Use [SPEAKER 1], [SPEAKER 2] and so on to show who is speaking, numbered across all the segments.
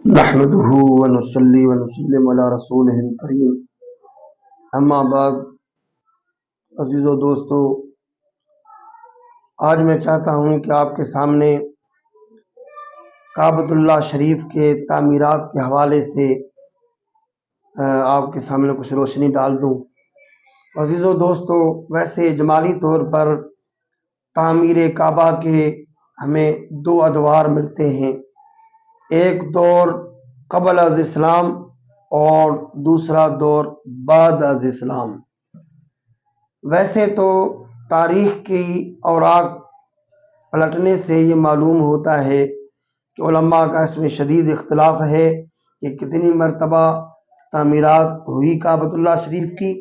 [SPEAKER 1] نحمده ونصلي ونسلم علی رسوله الکریم، اما بعد۔ عزیز و دوستو، آج میں چاہتا ہوں کہ آپ کے سامنے کعبۃ اللہ شریف کے تعمیرات کے حوالے سے آپ کے سامنے کچھ روشنی ڈال دوں۔ عزیز و دوستو، ویسے اجمالی طور پر تعمیر کعبہ کے ہمیں دو ادوار ملتے ہیں، ایک دور قبل از اسلام اور دوسرا دور بعد از اسلام۔ ویسے تو تاریخ کی اوراق پلٹنے سے یہ معلوم ہوتا ہے کہ علماء کا اس میں شدید اختلاف ہے کہ کتنی مرتبہ تعمیرات ہوئی کعبۃ اللہ شریف کی،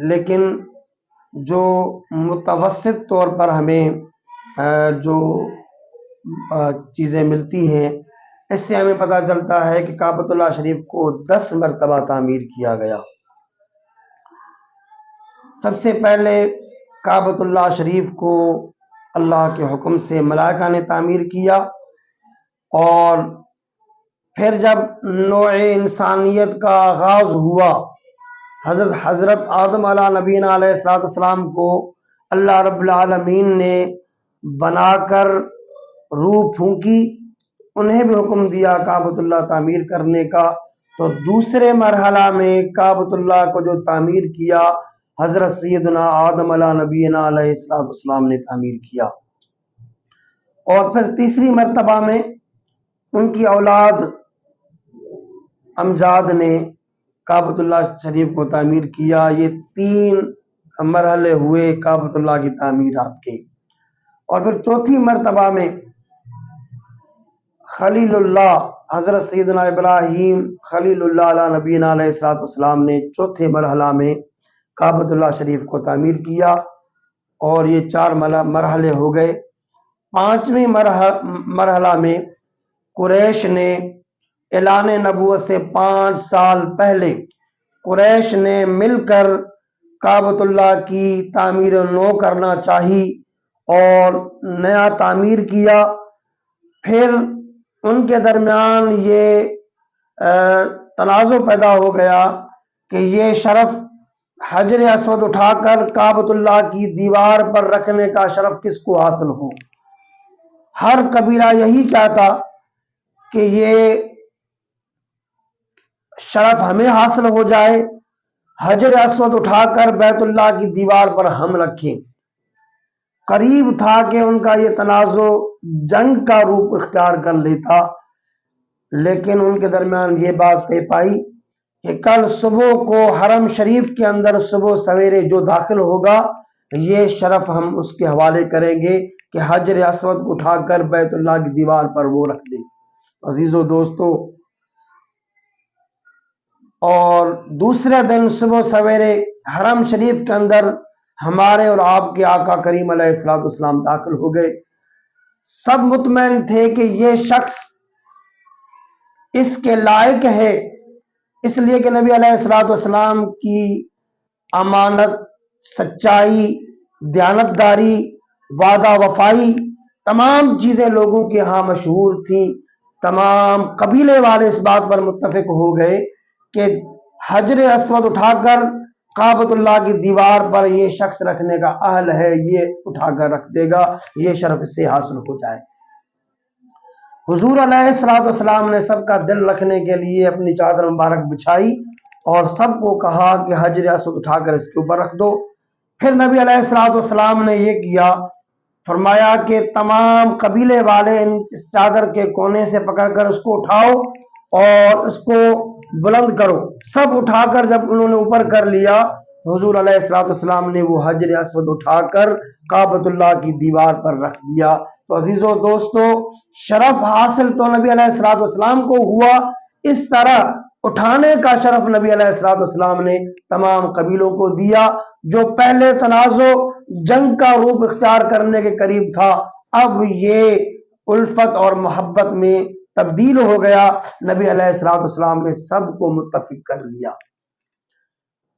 [SPEAKER 1] لیکن جو متوسط طور پر ہمیں جو چیزیں ملتی ہیں، اس سے ہمیں پتہ چلتا ہے کہ کعبۃ اللہ شریف کو 10 مرتبہ تعمیر کیا گیا۔ سب سے پہلے کعبۃ اللہ شریف کو اللہ کے حکم سے ملائکہ نے تعمیر کیا، اور پھر جب نوع انسانیت کا آغاز ہوا، حضرت آدم علیہ نبینا علیہ السلام کو اللہ رب العالمین نے بنا کر روح پھونکی، انہیں بھی حکم دیا کعبۃ اللہ تعمیر کرنے کا۔ تو دوسرے مرحلہ میں کعبۃ اللہ کو جو تعمیر کیا، حضرت سیدنا آدم علیہ نبینا علیہ السلام نے تعمیر کیا، اور پھر تیسری مرتبہ میں ان کی اولاد امجاد نے کعبۃ اللہ شریف کو تعمیر کیا۔ یہ 3 مرحلے ہوئے کعبۃ اللہ کی تعمیرات کے، اور پھر چوتھی مرتبہ میں خلیل اللہ حضرت سیدنا ابراہیم خلیل اللہ علیہ نبینا علیہ السلام نے چوتھے مرحلہ میں کعبۃ اللہ شریف کو تعمیر کیا، اور یہ 4 مرحلے ہو گئے۔ 5ویں مرحلہ میں قریش نے اعلان نبوت سے 5 سال پہلے قریش نے مل کر کعبۃ اللہ کی تعمیر نو کرنا چاہی اور نیا تعمیر کیا۔ پھر ان کے درمیان یہ تنازع پیدا ہو گیا کہ یہ شرف حجر اسود اٹھا کر کعبۃ اللہ کی دیوار پر رکھنے کا شرف کس کو حاصل ہو۔ ہر قبیلہ یہی چاہتا کہ یہ شرف ہمیں حاصل ہو جائے، حجر اسود اٹھا کر بیت اللہ کی دیوار پر ہم رکھیں۔ قریب تھا کہ ان کا یہ تنازع جنگ کا روپ اختیار کر لیتا، لیکن ان کے درمیان یہ بات طے پائی کہ کل صبح کو حرم شریف کے اندر صبح سویرے جو داخل ہوگا، یہ شرف ہم اس کے حوالے کریں گے کہ حجر اسود کو اٹھا کر بیت اللہ کی دیوار پر وہ رکھ دیں۔ عزیز و دوستو، اور دوسرے دن صبح سویرے حرم شریف کے اندر ہمارے اور آپ کے آقا کریم علیہ السلام داخل ہو گئے۔ سب مطمئن تھے کہ یہ شخص اس کے لائق ہے، اس لیے کہ نبی علیہ السلام کی امانت، سچائی، دیانتداری، وعدہ وفائی، تمام چیزیں لوگوں کے ہاں مشہور تھیں۔ تمام قبیلے والے اس بات پر متفق ہو گئے کہ حجر اسود اٹھا کر کعبۃ اللہ کی دیوار پر یہ شخص رکھنے کا اہل ہے، یہ اٹھا کر رکھ دے گا، یہ شرف اس سے حاصل ہو جائے۔ حضور علیہ السلام نے سب کا دل رکھنے کے لیے اپنی چادر مبارک بچھائی اور سب کو کہا کہ حجر اسود اٹھا کر اس کے اوپر رکھ دو۔ پھر نبی علیہ السلام نے یہ کیا، فرمایا کہ تمام قبیلے والے اس چادر کے کونے سے پکڑ کر اس کو اٹھاؤ اور اس کو بلند کرو۔ سب اٹھا کر جب انہوں نے اوپر کر لیا، حضور علیہ السلام نے وہ حجر اسود اٹھا کر کعبۃ اللہ کی دیوار پر رکھ دیا۔ تو عزیزو دوستو، شرف حاصل تو نبی علیہ السلام کو ہوا، اس طرح اٹھانے کا شرف نبی علیہ السلام نے تمام قبیلوں کو دیا۔ جو پہلے تنازع جنگ کا روپ اختیار کرنے کے قریب تھا، اب یہ الفت اور محبت میں تبدیل ہو گیا۔ نبی علیہ السلام نے سب کو متفق کر لیا۔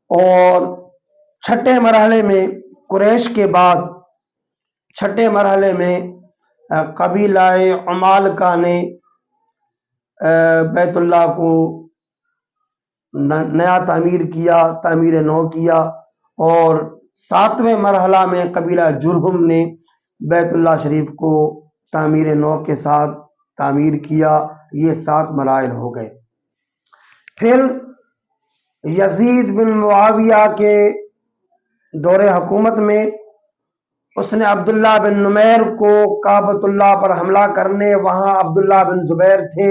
[SPEAKER 1] اور چھٹے مرحلے میں قریش کے بعد چھٹے مرحلے میں قبیلہ عمالقہ نے بیت اللہ کو نیا تعمیر کیا، تعمیر نو کیا، اور 7ویں مرحلہ میں قبیلہ جرہم نے بیت اللہ شریف کو تعمیر نو کے ساتھ تعمیر کیا۔ یہ 7 مراحل ہو گئے۔ پھر یزید بن معاویہ کے دور حکومت میں اس نے عبداللہ بن نمیر کو کعبۃ اللہ پر حملہ کرنے، وہاں عبداللہ بن زبیر تھے،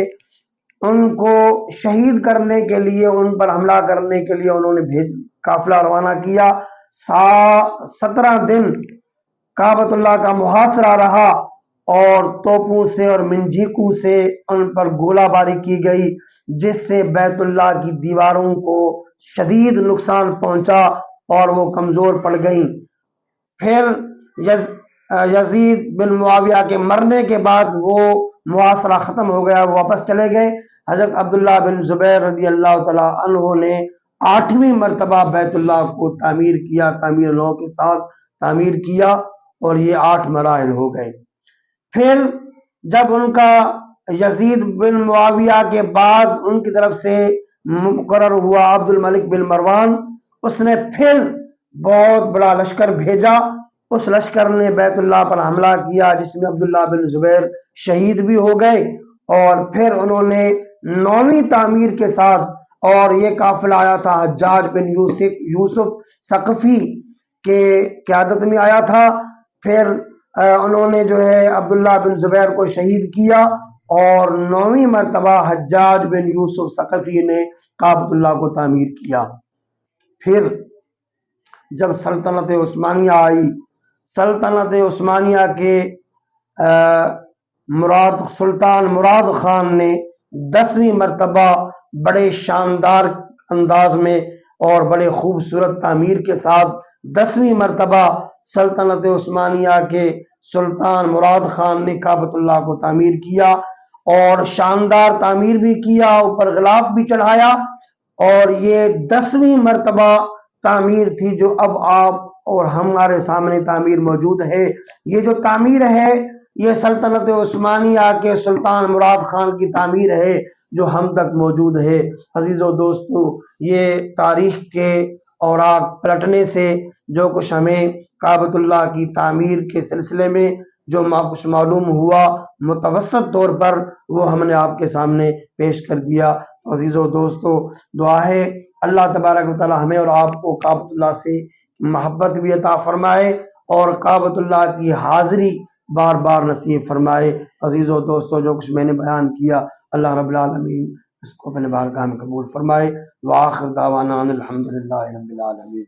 [SPEAKER 1] ان کو شہید کرنے کے لیے، ان پر حملہ کرنے کے لیے انہوں نے قافلہ روانہ کیا۔ 17 دن کعبۃ اللہ کا محاصرہ رہا اور توپوں سے اور منجیکوں سے ان پر گولہ باری کی گئی، جس سے بیت اللہ کی دیواروں کو شدید نقصان پہنچا اور وہ کمزور پڑ گئیں۔ پھر یزید بن معاویہ کے مرنے کے بعد وہ محاصرہ ختم ہو گیا، وہ واپس چلے گئے۔ حضرت عبداللہ بن زبیر رضی اللہ تعالیٰ عنہ نے 8ویں مرتبہ بیت اللہ کو تعمیر کیا، تعمیر نو کے ساتھ تعمیر کیا، اور یہ 8 مراحل ہو گئے۔ پھر جب ان کا یزید بن معاویہ کے بعد ان کی طرف سے مقرر ہوا عبد الملک بن مروان، اس نے پھر بہت بڑا لشکر بھیجا۔ اس لشکر نے بیت اللہ پر حملہ کیا، جس میں عبداللہ بن زبیر شہید بھی ہو گئے، اور پھر انہوں نے 9ویں تعمیر کے ساتھ، اور یہ قافلہ آیا تھا حجاج بن یوسف ثقفی کے قیادت میں آیا تھا۔ پھر انہوں نے جو ہے عبداللہ بن زبیر کو شہید کیا، اور 9ویں مرتبہ حجاج بن یوسف ثقفی نے کعبۃ اللہ کو تعمیر کیا۔ پھر جب سلطنت عثمانیہ آئی، سلطنت عثمانیہ کے سلطان مراد خان نے 10ویں مرتبہ بڑے شاندار انداز میں اور بڑے خوبصورت تعمیر کے ساتھ 10ویں مرتبہ سلطنت عثمانیہ کے سلطان مراد خان نے کعبۃ اللہ کو تعمیر کیا، اور شاندار تعمیر بھی کیا، اوپر غلاف بھی چڑھایا، اور یہ 10ویں مرتبہ تعمیر تھی جو اب آپ اور ہمارے سامنے تعمیر موجود ہے۔ یہ جو تعمیر ہے یہ سلطنت عثمانیہ کے سلطان مراد خان کی تعمیر ہے جو ہم تک موجود ہے۔ عزیز و دوستو، یہ تاریخ کے اوراق پلٹنے سے جو کچھ ہمیں کعبۃ اللہ کی تعمیر کے سلسلے میں جو کچھ معلوم ہوا متوسط طور پر، وہ ہم نے آپ کے سامنے پیش کر دیا۔ عزیز و دوستو، دعا ہے اللہ تبارک و تعالی ہمیں اور آپ کو کعبۃ اللہ سے محبت بھی عطا فرمائے، اور کعبۃ اللہ کی حاضری بار بار نصیب فرمائے۔ عزیز و دوستو، جو کچھ میں نے بیان کیا اللہ رب العالمین اس کو اپنے بارگاہ میں قبول فرمائے۔ وآخر دعوانا الحمدللہ رب العالمین۔